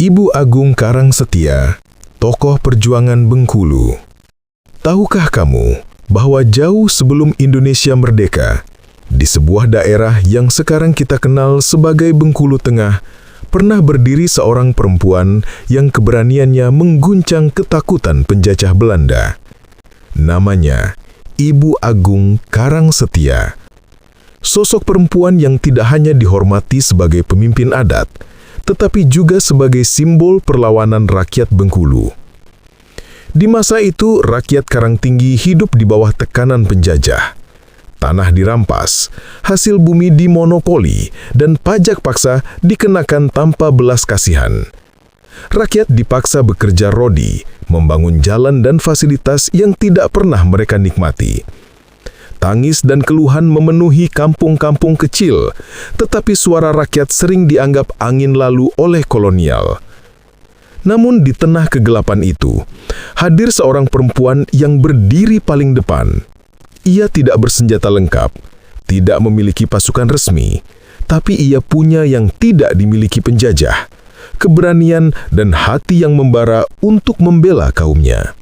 Ibu Agung Karangsetia, tokoh perjuangan Bengkulu. Tahukah kamu bahwa jauh sebelum Indonesia merdeka, di sebuah daerah yang sekarang kita kenal sebagai Bengkulu Tengah, pernah berdiri seorang perempuan yang keberaniannya mengguncang ketakutan penjajah Belanda. Namanya Ibu Agung Karangsetia. Sosok perempuan yang tidak hanya dihormati sebagai pemimpin adat, tetapi juga sebagai simbol perlawanan rakyat Bengkulu. Di masa itu, rakyat Karangtinggi hidup di bawah tekanan penjajah. Tanah dirampas, hasil bumi dimonopoli, dan pajak paksa dikenakan tanpa belas kasihan. Rakyat dipaksa bekerja rodi, membangun jalan dan fasilitas yang tidak pernah mereka nikmati. Tangis dan keluhan memenuhi kampung-kampung kecil, tetapi suara rakyat sering dianggap angin lalu oleh kolonial. Namun di tengah kegelapan itu, hadir seorang perempuan yang berdiri paling depan. Ia tidak bersenjata lengkap, tidak memiliki pasukan resmi, tapi ia punya yang tidak dimiliki penjajah, keberanian dan hati yang membara untuk membela kaumnya.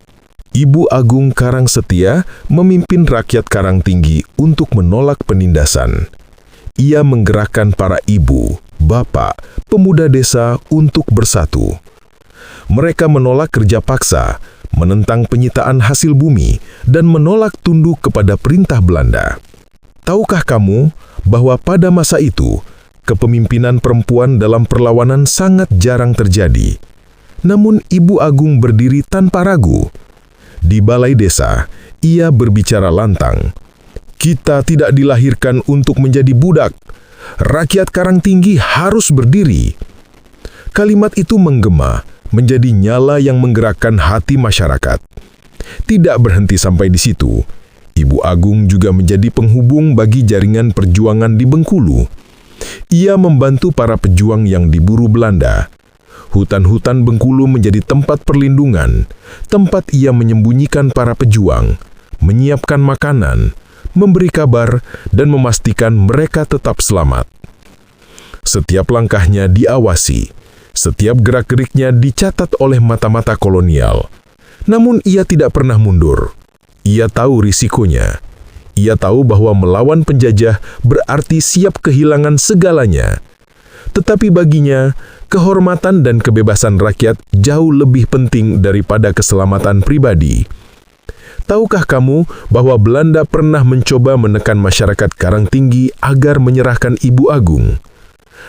Ibu Agung Karangsetia memimpin rakyat Karangtinggi untuk menolak penindasan. Ia menggerakkan para ibu, bapak, pemuda desa untuk bersatu. Mereka menolak kerja paksa, menentang penyitaan hasil bumi, dan menolak tunduk kepada perintah Belanda. Tahukah kamu bahwa pada masa itu, kepemimpinan perempuan dalam perlawanan sangat jarang terjadi? Namun Ibu Agung berdiri tanpa ragu. Di balai desa, ia berbicara lantang. Kita tidak dilahirkan untuk menjadi budak. Rakyat Karangtinggi harus berdiri. Kalimat itu menggema, menjadi nyala yang menggerakkan hati masyarakat. Tidak berhenti sampai di situ. Ibu Agung juga menjadi penghubung bagi jaringan perjuangan di Bengkulu. Ia membantu para pejuang yang diburu Belanda. Hutan-hutan Bengkulu menjadi tempat perlindungan, tempat ia menyembunyikan para pejuang, menyiapkan makanan, memberi kabar, dan memastikan mereka tetap selamat. Setiap langkahnya diawasi, setiap gerak-geriknya dicatat oleh mata-mata kolonial. Namun ia tidak pernah mundur. Ia tahu risikonya. Ia tahu bahwa melawan penjajah berarti siap kehilangan segalanya. Tetapi baginya, kehormatan dan kebebasan rakyat jauh lebih penting daripada keselamatan pribadi. Tahukah kamu bahwa Belanda pernah mencoba menekan masyarakat Karangtinggi agar menyerahkan Ibu Agung?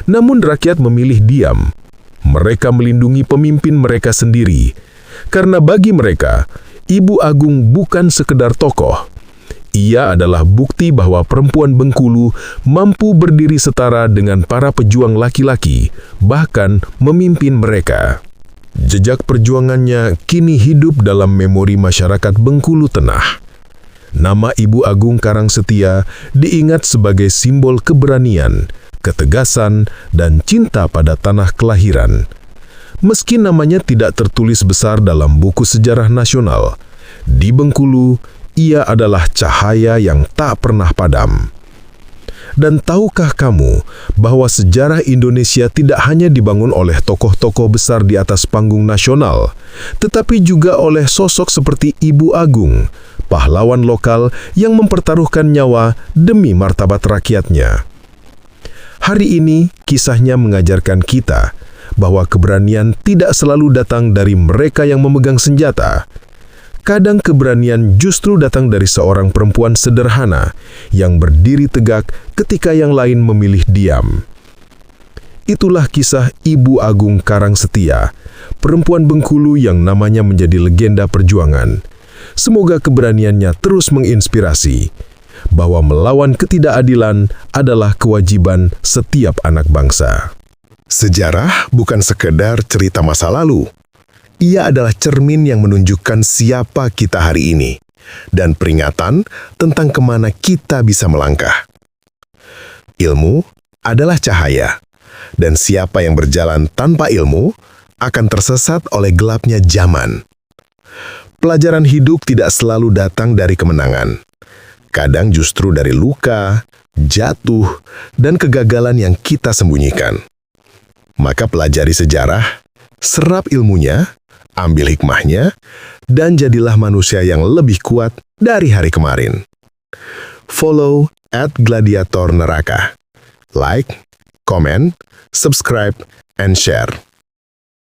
Namun rakyat memilih diam. Mereka melindungi pemimpin mereka sendiri. Karena bagi mereka, Ibu Agung bukan sekedar tokoh. Ia adalah bukti bahwa perempuan Bengkulu mampu berdiri setara dengan para pejuang laki-laki, bahkan memimpin mereka. Jejak perjuangannya kini hidup dalam memori masyarakat Bengkulu Tengah. Nama Ibu Agung Karangsetia diingat sebagai simbol keberanian, ketegasan, dan cinta pada tanah kelahiran. Meski namanya tidak tertulis besar dalam buku sejarah nasional, di Bengkulu, ia adalah cahaya yang tak pernah padam. Dan tahukah kamu bahwa sejarah Indonesia tidak hanya dibangun oleh tokoh-tokoh besar di atas panggung nasional, tetapi juga oleh sosok seperti Ibu Agung, pahlawan lokal yang mempertaruhkan nyawa demi martabat rakyatnya. Hari ini, kisahnya mengajarkan kita bahwa keberanian tidak selalu datang dari mereka yang memegang senjata. Kadang keberanian justru datang dari seorang perempuan sederhana yang berdiri tegak ketika yang lain memilih diam. Itulah kisah Ibu Agung Karangsetia, perempuan Bengkulu yang namanya menjadi legenda perjuangan. Semoga keberaniannya terus menginspirasi bahwa melawan ketidakadilan adalah kewajiban setiap anak bangsa. Sejarah bukan sekedar cerita masa lalu. Ia adalah cermin yang menunjukkan siapa kita hari ini, dan peringatan tentang kemana kita bisa melangkah. Ilmu adalah cahaya, dan siapa yang berjalan tanpa ilmu akan tersesat oleh gelapnya zaman. Pelajaran hidup tidak selalu datang dari kemenangan. Kadang justru dari luka, jatuh, dan kegagalan yang kita sembunyikan. Maka pelajari sejarah, Serap ilmunya, ambil hikmahnya, dan jadilah manusia yang lebih kuat dari hari kemarin. Follow @gladiator neraka. Like, comment, subscribe, and share.